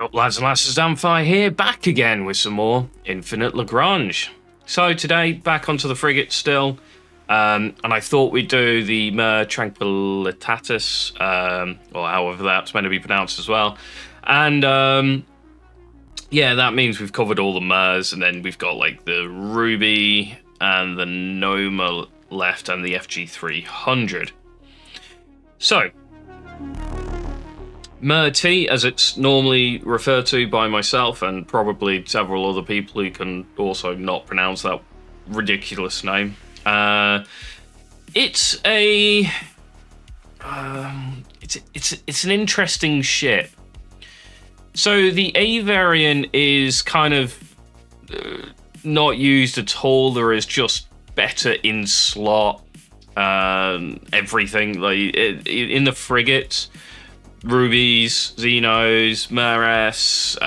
up, lads and lasses? Damphyre here, back again with some more Infinite Lagrange. So today, back onto the frigate still, and I thought we'd do the Mare Tranquillitatis, or however that's meant to be pronounced as well. And yeah, that means we've covered all the Mares, and then we've got like the Ruby and the Noma left, and the FG300. So, Mare T, as it's normally referred to by myself and probably several other people who can also not pronounce that ridiculous name. It's a it's an interesting ship. So the A variant is kind of not used at all. There is just better in slot everything like in the frigates. Rubies, Xenos, Mares,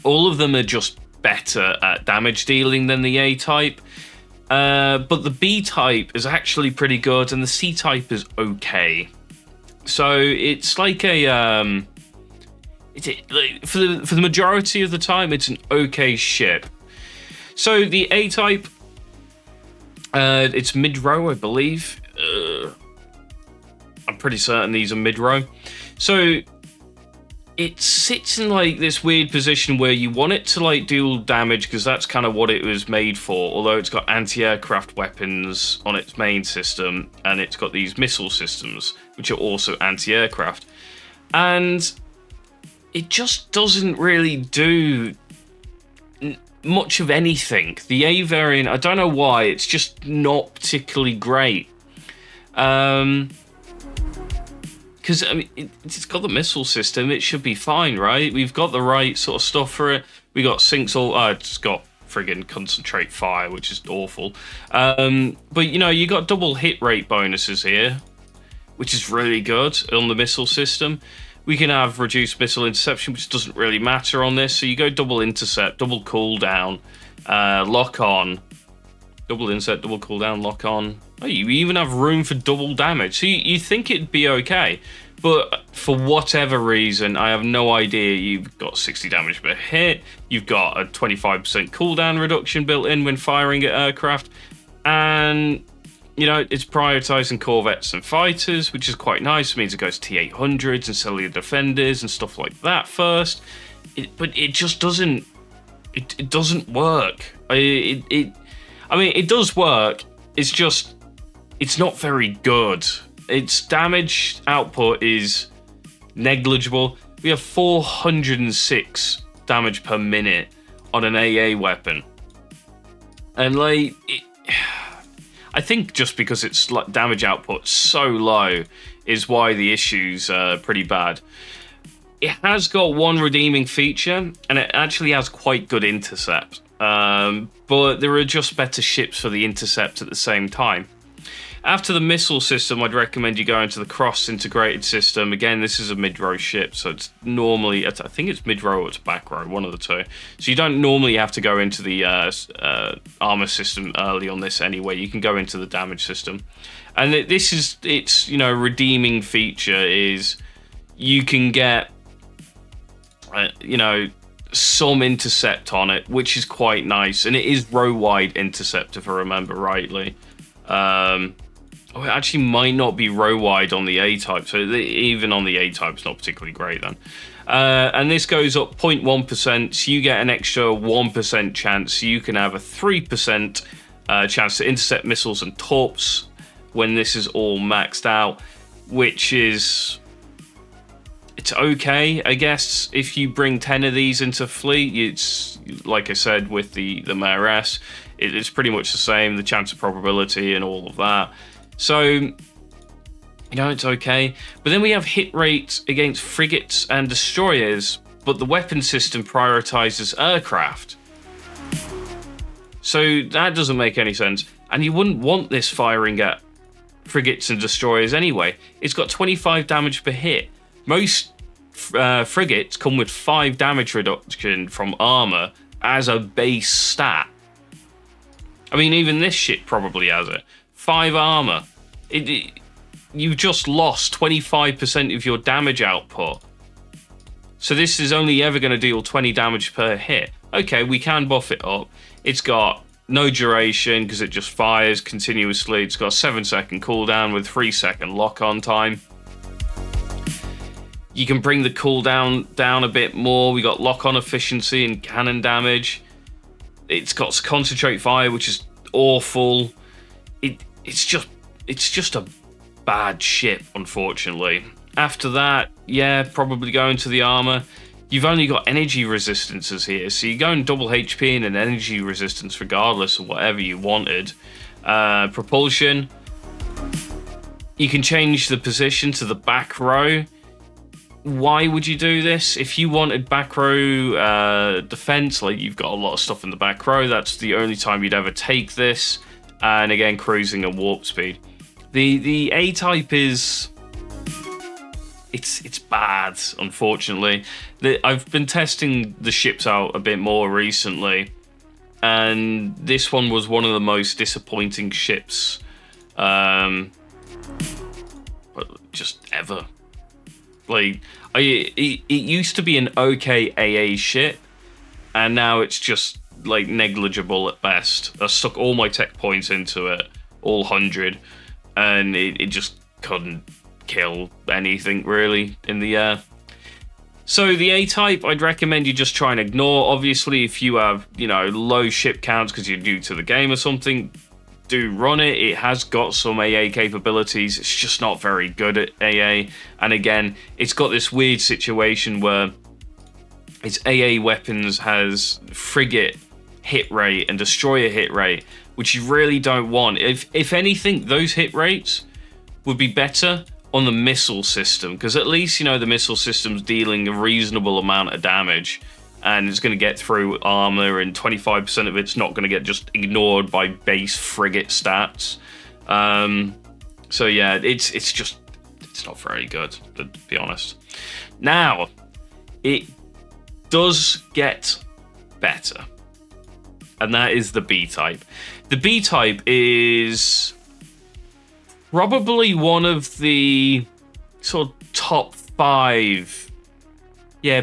all of them are just better at damage dealing than the A-type. But the B-type is actually pretty good, and the C-type is okay. So it's like a... for the majority of the time, it's an okay ship. So the A-type, it's mid-row, I believe. I'm pretty certain these are mid-row. So it sits in like this weird position where you want it to like deal damage because that's kind of what it was made for, although it's got anti-aircraft weapons on its main system, and it's got these missile systems which are also anti-aircraft, and it just doesn't really do much of anything. The A variant, I don't know why, it's just not particularly great. Because, I mean, it's got the missile system, it should be fine, right? We've got the right sort of stuff for it. We got sinks all... it's got friggin' concentrate fire, which is awful. But, you know, you got double hit rate bonuses here, which is really good on the missile system. We can have reduced missile interception, which doesn't really matter on this. So you go double intercept, double cooldown, lock on. Double intercept, double cooldown, lock on. Oh, you even have room for double damage. So you think it'd be okay. But for whatever reason, I have no idea. You've got 60 damage per hit. You've got a 25% cooldown reduction built in when firing at aircraft. And, you know, it's prioritizing corvettes and fighters, which is quite nice. It means it goes T-800s and cellular defenders and stuff like that first. But it just doesn't... It doesn't work. I mean, it does work. It's just... It's not very good. Its damage output is negligible. We have 406 damage per minute on an AA weapon. And, like... I think just because its damage output so low is why the issues are pretty bad. It has got one redeeming feature, and it actually has quite good intercept. But there are just better ships for the intercept at the same time. After the missile system, I'd recommend you go into the cross-integrated system. Again, this is a mid-row ship, so it's normally... I think it's mid-row or it's back-row, one of the two. So you don't normally have to go into the armor system early on this anyway. You can go into the damage system. And its, you know, redeeming feature is you can get, you know, some intercept on it, which is quite nice. And it is row-wide intercept, if I remember rightly. It actually might not be row-wide on the A-type, so even on the A-type, it's not particularly great then. And this goes up 0.1%, so you get an extra 1% chance. So you can have a 3% chance to intercept missiles and torps when this is all maxed out, which is... It's okay, I guess. If you bring 10 of these into fleet, it's, like I said, with the Mares, it's pretty much the same, the chance of probability and all of that. So, you know, it's okay. But then we have hit rates against frigates and destroyers, but the weapon system prioritizes aircraft. So that doesn't make any sense. And you wouldn't want this firing at frigates and destroyers anyway. It's got 25 damage per hit. Most frigates come with 5 damage reduction from armor as a base stat. I mean, even this shit probably has it. 5 armor. You've just lost 25% of your damage output. So this is only ever going to deal 20 damage per hit. Okay, we can buff it up. It's got no duration because it just fires continuously. It's got a 7-second cooldown with 3-second lock-on time. You can bring the cooldown down a bit more. We got lock-on efficiency and cannon damage. It's got concentrate fire, which is awful. It's just a bad ship, unfortunately. After that, yeah, probably go into the armor. You've only got energy resistances here, so you're going double HP and an energy resistance regardless of whatever you wanted. Propulsion. You can change the position to the back row. Why would you do this? If you wanted back row defense, like you've got a lot of stuff in the back row, that's the only time you'd ever take this. And again, cruising at warp speed. The A-type is... It's bad, unfortunately. I've been testing the ships out a bit more recently, and this one was one of the most disappointing ships just ever. Like, it used to be an okay AA ship, and now it's just like negligible at best. I stuck all my tech points into it, all 100, and it just couldn't kill anything really in the air. So the A-type, I'd recommend you just try and ignore. Obviously, if you have, low ship counts because you're new to the game or something, do run it. It has got some AA capabilities. It's just not very good at AA. And again, it's got this weird situation where its AA weapons has frigate hit rate and destroyer hit rate, which you really don't want. If anything, those hit rates would be better on the missile system, because at least, the missile system's dealing a reasonable amount of damage, and it's going to get through armor, and 25% of it's not going to get just ignored by base frigate stats. So yeah, it's not very good, to be honest. Now, it does get better, and that is the B-type. The B-type is probably one of the sort of top 5,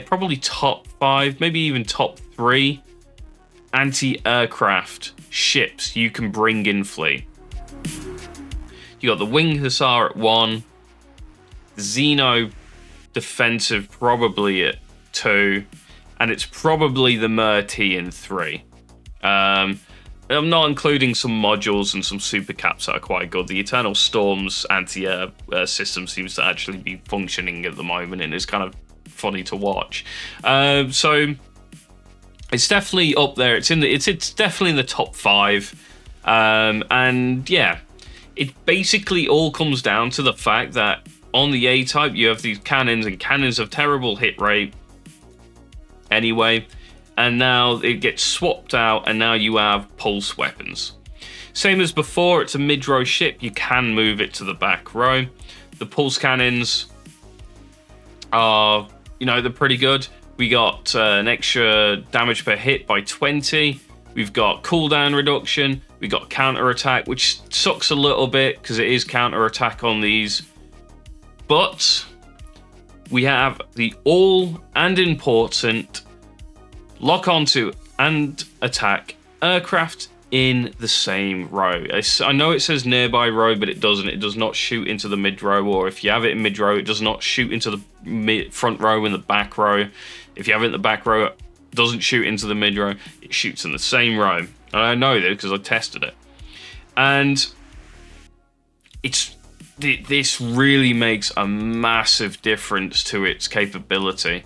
probably top 5, maybe even top 3 anti-aircraft ships you can bring in fleet. You got the Wing Hussar at 1, Xeno defensive probably at 2, and it's probably the Mare in 3. I'm not including some modules and some super caps that are quite good. The Eternal Storm's anti-air system seems to actually be functioning at the moment, and it's kind of funny to watch. So it's definitely up there. It's definitely in the top 5. And yeah, it basically all comes down to the fact that on the A-type you have these cannons, and cannons have terrible hit rate anyway. And now it gets swapped out, and now you have pulse weapons. Same as before, it's a mid-row ship. You can move it to the back row. The pulse cannons are, they're pretty good. We got an extra damage per hit by 20. We've got cooldown reduction. We got counter-attack, which sucks a little bit because it is counter-attack on these. But we have the all and important lock onto and attack aircraft in the same row. I know it says nearby row, but it doesn't. It does not shoot into the mid row, or if you have it in mid row, it does not shoot into the front row and the back row. If you have it in the back row, it doesn't shoot into the mid row. It shoots in the same row. And I know that because I tested it. And this really makes a massive difference to its capability.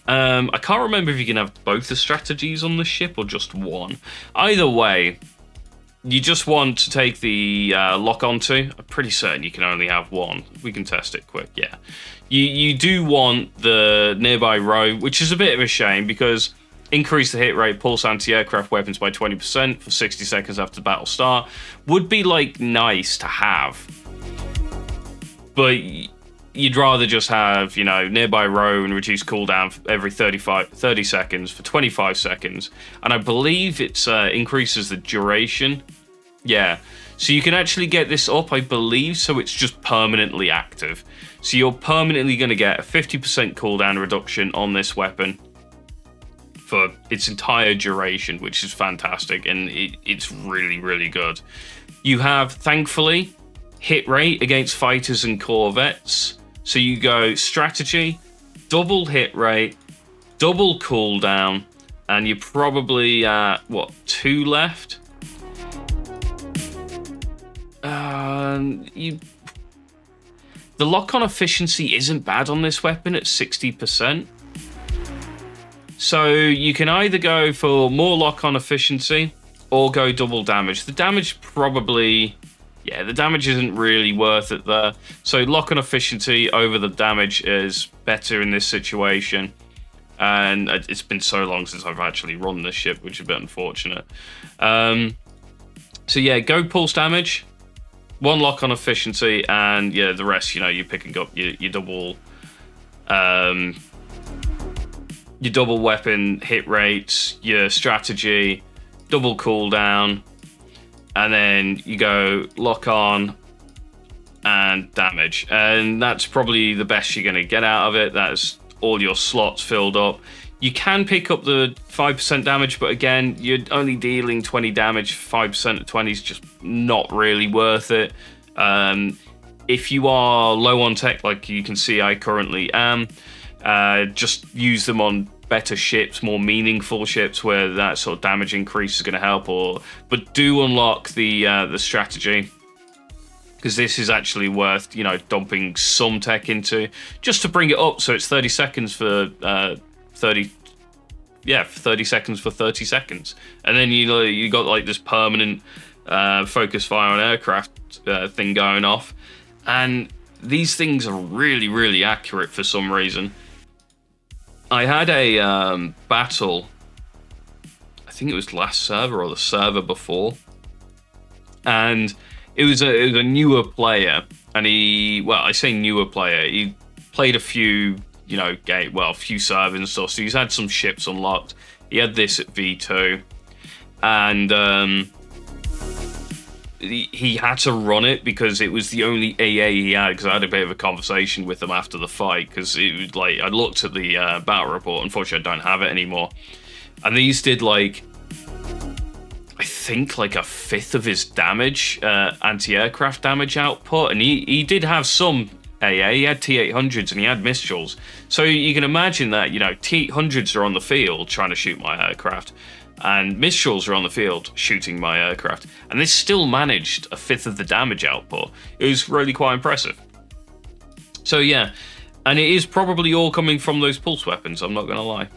I can't remember if you can have both the strategies on the ship or just one. Either way, you just want to take the lock onto. I'm pretty certain you can only have one. We can test it quick, yeah. You do want the nearby row, which is a bit of a shame because increase the hit rate, pulse anti-aircraft weapons by 20% for 60 seconds after battle start would be nice to have. But you'd rather just have, nearby row and reduce cooldown every 30 seconds for 25 seconds. And I believe it increases the duration. Yeah. So you can actually get this up, I believe, so it's just permanently active. So you're permanently going to get a 50% cooldown reduction on this weapon for its entire duration, which is fantastic, and it's really, really good. You have, thankfully, hit rate against fighters and corvettes. So you go strategy, double hit rate, double cooldown, and you're probably at, what, 2 left? The lock-on efficiency isn't bad on this weapon at 60%. So you can either go for more lock-on efficiency or go double damage. The damage probably... yeah, the damage isn't really worth it there. So lock-on efficiency over the damage is better in this situation. And it's been so long since I've actually run this ship, which is a bit unfortunate. So yeah, go pulse damage, 1 lock-on efficiency, and yeah, the rest, you know, you're picking up your double weapon hit rates, your strategy, double cooldown, and then you go lock on and damage. And that's probably the best you're going to get out of it. That's all your slots filled up. You can pick up the 5% damage, but again, you're only dealing 20 damage. 5% of 20 is just not really worth it. If you are low on tech, like you can see I currently am, just use them on better ships, more meaningful ships where that sort of damage increase is going to help. But do unlock the strategy, because this is actually worth, you know, dumping some tech into just to bring it up. So it's 30 seconds for 30 seconds for 30 seconds, and then you got like this permanent focus fire on aircraft thing going off, and these things are really, really accurate for some reason. I had a battle, I think it was last server or the server before, and it was a newer player, and I say newer player, he played a few, you know, a few servers and stuff, so he's had some ships unlocked. He had this at V2, and he had to run it because it was the only AA he had, because I had a bit of a conversation with him after the fight, because it was like, I looked at the battle report, unfortunately I don't have it anymore, and these did like, I think like a fifth of his damage, anti-aircraft damage output, and he did have some AA, he had T-800s and he had Mistrals, so you can imagine that, you know, T-800s are on the field trying to shoot my aircraft, and Mistrals are on the field shooting my aircraft, and they still managed a fifth of the damage output. It was really quite impressive. So yeah, and it is probably all coming from those pulse weapons, I'm not going to lie.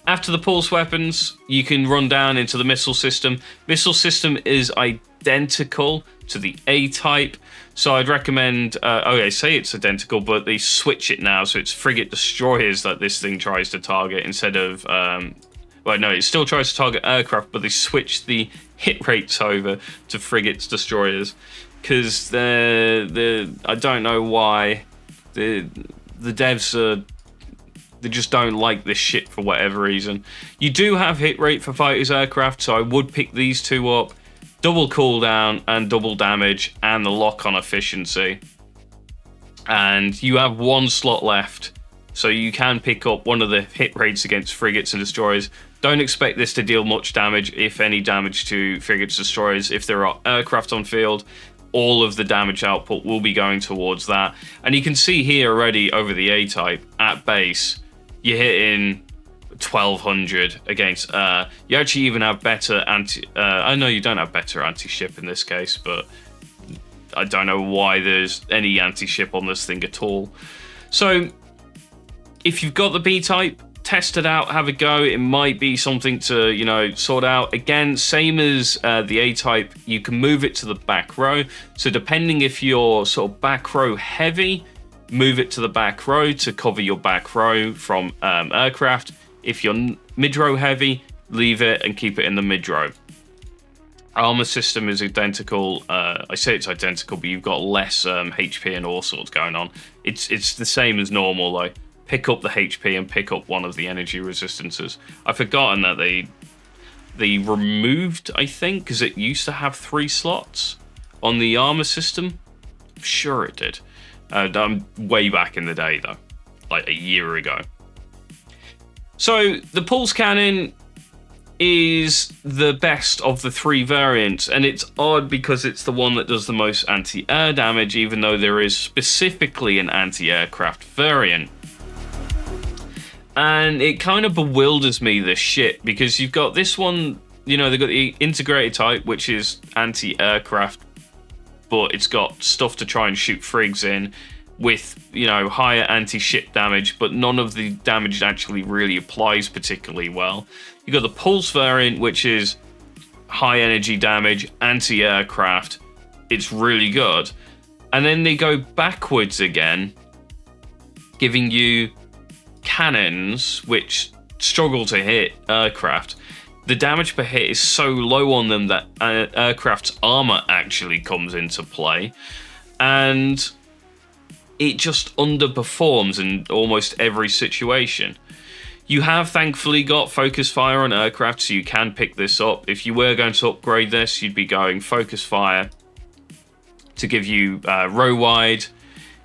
After the pulse weapons, you can run down into the missile system. Missile system is identical to the A-type, so I'd recommend, I say it's identical, but they switch it now, so it's frigate destroyers that this thing tries to target instead of, well, no, it still tries to target aircraft, but they switch the hit rates over to frigates destroyers, because I don't know why, the devs they just don't like this shit for whatever reason. You do have hit rate for fighters aircraft, so I would pick these two up. Double cooldown and double damage and the lock-on efficiency. And you have 1 slot left, so you can pick up one of the hit rates against frigates and destroyers. Don't expect this to deal much damage, if any damage, to frigates destroyers. If there are aircraft on field, all of the damage output will be going towards that. And you can see here already over the A-type at base, you're hitting 1200 against you actually even have better I know you don't have better anti-ship in this case, but I don't know why there's any anti-ship on this thing at all. So if you've got the B-type, test it out, have a go. It might be something to, you know, sort out. Again, same as the A-type, you can move it to the back row. So depending if you're sort of back row heavy, move it to the back row to cover your back row from aircraft. If you're mid-row heavy, leave it and keep it in the mid-row. Armor system is identical. I say it's identical, but you've got less HP and all sorts going on. It's the same as normal, though. Pick up the HP and pick up one of the energy resistances. I've forgotten that they removed, I think, because it used to have 3 slots on the armor system. I'm sure it did. Way back in the day, though, like a year ago. So the pulse cannon is the best of the 3 variants, and it's odd because it's the one that does the most anti-air damage, even though there is specifically an anti-aircraft variant. And it kind of bewilders me, this shit, because you've got this one, you know, they've got the integrated type, which is anti-aircraft, but it's got stuff to try and shoot frigs in with, you know, higher anti-ship damage, but none of the damage actually really applies particularly well. You've got the pulse variant, which is high energy damage, anti-aircraft. It's really good. And then they go backwards again, giving you cannons, which struggle to hit aircraft. The damage per hit is so low on them that aircraft's armor actually comes into play. And it just underperforms in almost every situation. You have thankfully got focus fire on aircraft, so you can pick this up. If you were going to upgrade this, you'd be going focus fire to give you row wide.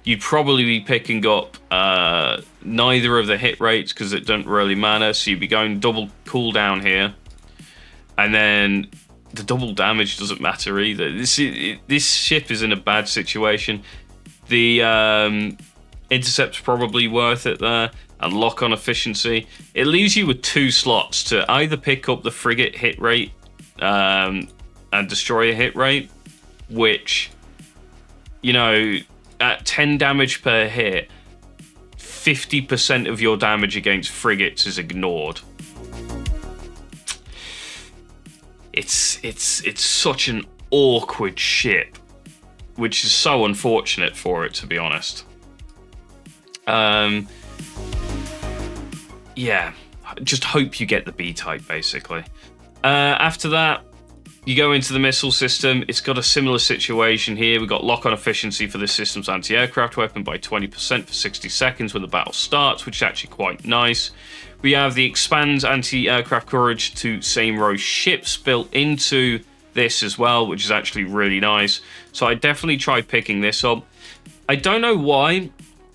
You'd probably be picking up neither of the hit rates because it doesn't really matter. So you'd be going double cooldown here. And then the double damage doesn't matter either. This ship is in a bad situation. The intercept's probably worth it there. And lock-on efficiency. It leaves you with 2 slots to either pick up the frigate hit rate and destroyer hit rate, which, you know, at 10 damage per hit, 50% of your damage against frigates is ignored. It's such an awkward ship, which is so unfortunate for it, to be honest. Yeah, just hope you get the B-type, basically. After that, you go into the missile system. It's got a similar situation here. We've got lock-on efficiency for this system's anti-aircraft weapon by 20% for 60 seconds when the battle starts, which is actually quite nice. We have the expands anti-aircraft coverage to same row ships built into this as well, which is actually really nice. So I definitely try picking this up. I don't know why,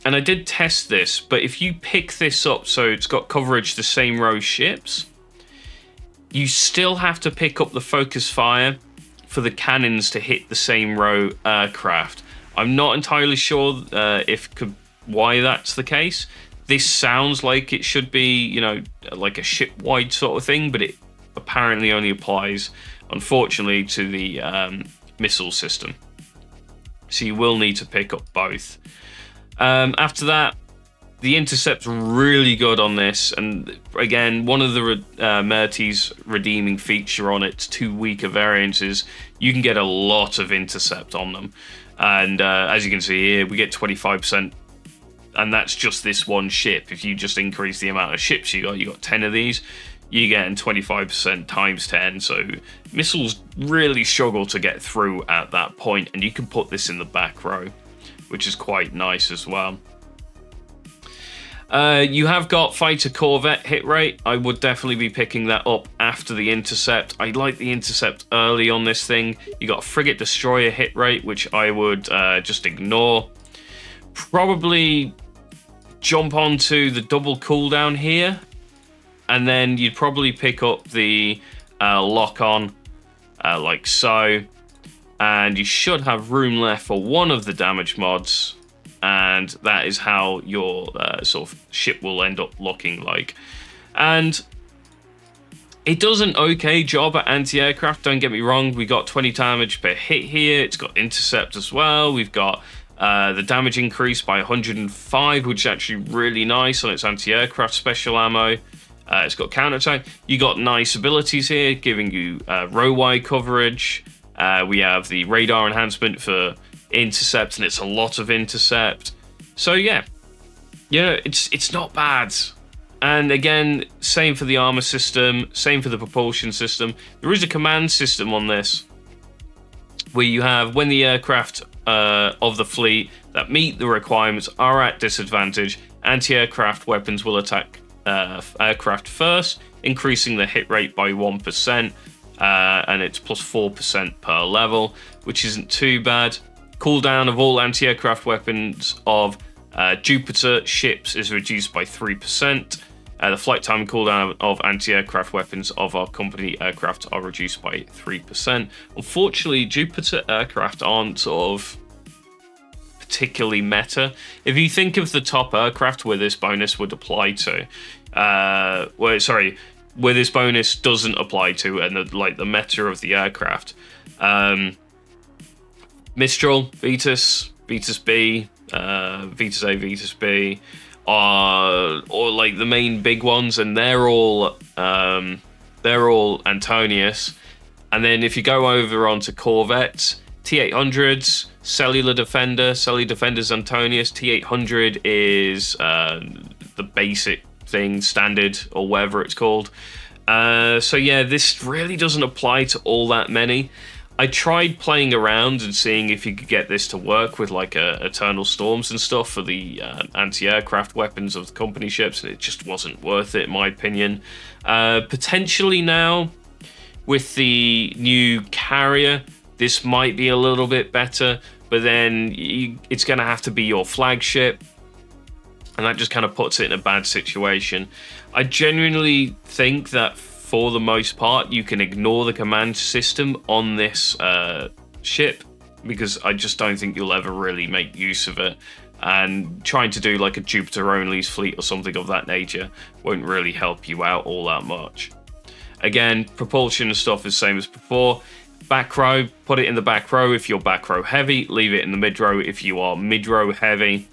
and I did test this, but if you pick this up so it's got coverage the same row ships, you still have to pick up the focus fire for the cannons to hit the same row aircraft. I'm not entirely sure why that's the case. This sounds like it should be, you know, like a ship-wide sort of thing, but it apparently only applies, unfortunately, to the missile system. So you will need to pick up both. After that, the intercept's really good on this, and again, one of the Merty's redeeming feature on its 2 weaker variants is you can get a lot of intercept on them. And as you can see here, we get 25%, and that's just this one ship. If you just increase the amount of ships you got 10 of these, you're getting 25% times 10, so missiles really struggle to get through at that point, and you can put this in the back row, which is quite nice as well. You have got fighter corvette hit rate. I would definitely be picking that up after the intercept. I like the intercept early on this thing. You got frigate destroyer hit rate, which I would just ignore. Probably jump onto the double cooldown here, and then you'd probably pick up the lock-on like so, and you should have room left for one of the damage mods, and that is how your sort of ship will end up looking like. And it does an okay job at anti-aircraft, don't get me wrong. We got 20 damage per hit here. It's got intercept as well. We've got the damage increase by 105, which is actually really nice on its anti-aircraft special ammo. It's got counterattack. You got nice abilities here, giving you row-wide coverage. We have the radar enhancement for intercept, and it's a lot of intercept. So yeah, it's not bad. And again, same for the armor system, same for the propulsion system. There is a command system on this, where you have when the aircraft of the fleet that meet the requirements are at disadvantage, anti-aircraft weapons will attack aircraft first, increasing the hit rate by 1%, and it's plus 4% per level, which isn't too bad. Cooldown of all anti-aircraft weapons of Jupiter ships is reduced by 3%. The flight time and cooldown of anti-aircraft weapons of our company aircraft are reduced by 3%. Unfortunately, Jupiter aircraft aren't sort of particularly meta. If you think of the top aircraft where this bonus would apply to, where this bonus doesn't apply to, and the meta of the aircraft, Mistral, Vetus, Vetus B, Vetus A, Vetus B, are like the main big ones, and they're all Antonius. And then if you go over onto Corvettes, T800s, Cellular Defender's Antonius. T800 is the basic thing, standard, or whatever it's called. So yeah, this really doesn't apply to all that many. I tried playing around and seeing if you could get this to work with like Eternal Storms and stuff for the anti-aircraft weapons of the company ships, and it just wasn't worth it in my opinion. Potentially now, with the new carrier, this might be a little bit better, but then it's going to have to be your flagship, and that just kind of puts it in a bad situation. I genuinely think that for the most part, you can ignore the command system on this ship, because I just don't think you'll ever really make use of it. And trying to do like a Jupiter-only fleet or something of that nature won't really help you out all that much. Again, propulsion and stuff is the same as before. Back row, put it in the back row if you're back row heavy. Leave it in the mid row if you are mid row heavy.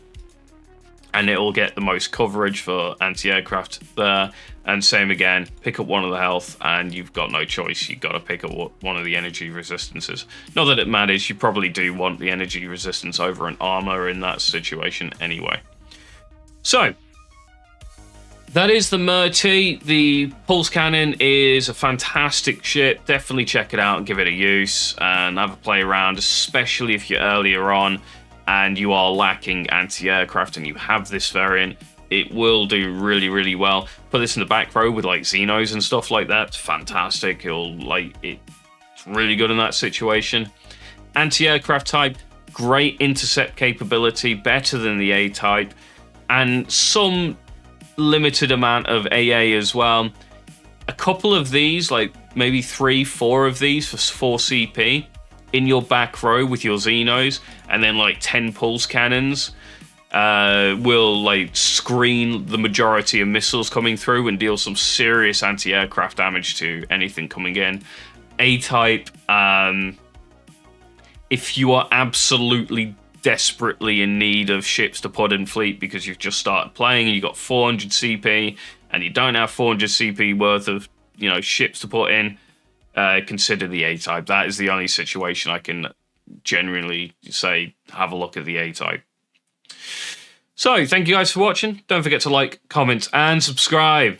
And it'll get the most coverage for anti-aircraft there. And same again, pick up one of the health, and you've got no choice. You've got to pick up one of the energy resistances. Not that it matters, you probably do want the energy resistance over an armor in that situation anyway. So, that is the Mare. The Pulse Cannon is a fantastic ship. Definitely check it out and give it a use and have a play around, especially if you're earlier on and you are lacking anti-aircraft and you have this variant. It will do really, really well. Put this in the back row with like Xenos and stuff like that. It's fantastic. It's really good in that situation. Anti-aircraft type, great intercept capability, better than the A type, and some limited amount of AA as well. A couple of these, like maybe 3-4 of these for 4 CP in your back row with your Xenos, and then like 10 pulse cannons will like screen the majority of missiles coming through and deal some serious anti-aircraft damage to anything coming in. A-type, if you are absolutely desperately in need of ships to put in fleet because you've just started playing and you've got 400 CP and you don't have 400 CP worth of ships to put in, consider the A-type. That is the only situation I can genuinely say have a look at the A-type. So, thank you guys for watching. Don't forget to like, comment, and subscribe.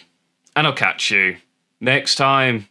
And I'll catch you next time.